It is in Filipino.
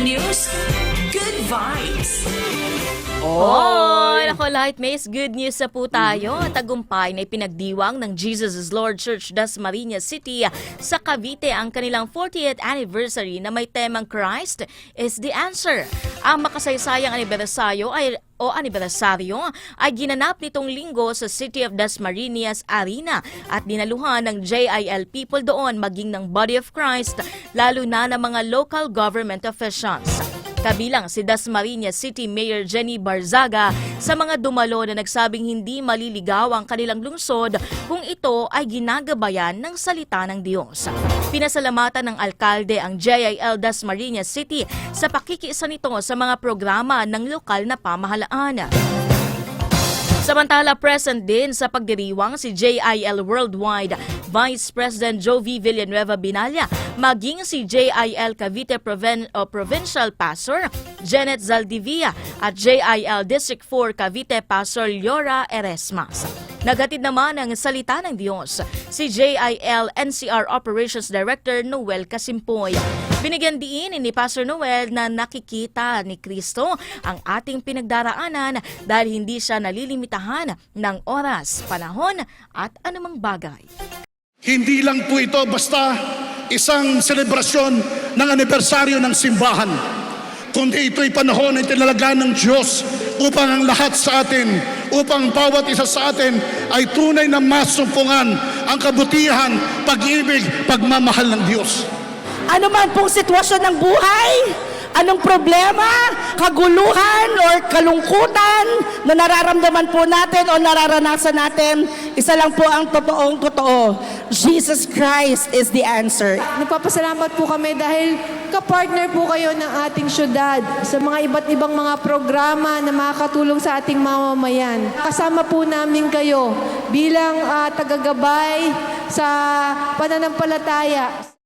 news, good vibes. Oh, nako Lightmates, good news na po tayo. Tagumpay na ipinagdiwang ng Jesus is Lord Church Dasmariñas City sa Cavite ang kanilang 40th anniversary na may temang Christ is the Answer. Ang makasaysayang anibersaryo ay ginanap nitong linggo sa City of Dasmariñas Arena at dinaluhan ng JIL people doon maging ng Body of Christ, lalo na ng mga local government officials. Kabilang si Dasmariñas City Mayor Jenny Barzaga sa mga dumalo na nagsabing hindi maliligaw ang kanilang lungsod kung ito ay ginagabayan ng salita ng Diyos. Pinasalamatan ng alkalde ang JIL Dasmariñas City sa pakikiisa nito sa mga programa ng lokal na pamahalaan. Samantala, present din sa pagdiriwang si JIL Worldwide Vice President Jovi Villanueva Binalla, maging si JIL Cavite Provincial Pastor Janet Zaldivia at JIL District 4 Cavite Pastor Liora Eresmas. Naghatid naman ng salita ng Diyos si JIL NCR Operations Director Noel Casimpoy. Binigyan diin ni Pastor Noel na nakikita ni Kristo ang ating pinagdaraanan dahil hindi siya nalilimitahan ng oras, panahon at anumang bagay. Hindi lang po ito basta isang selebrasyon ng anibersaryo ng simbahan, kundi ito'y panahon na itinalagaan ng Diyos upang ang lahat sa atin, upang bawat isa sa atin ay tunay na masumpungan ang kabutihan, pag-ibig, pagmamahal ng Diyos. Ano man pong sitwasyon ng buhay, anong problema, kaguluhan or kalungkutan na nararamdaman po natin o nararanasan natin, isa lang po ang totoong totoo. Jesus Christ is the answer. Nagpapasalamat po kami dahil kapartner po kayo ng ating syudad sa mga iba't ibang mga programa na makakatulong sa ating mamamayan. Kasama po namin kayo bilang tagagabay sa pananampalataya.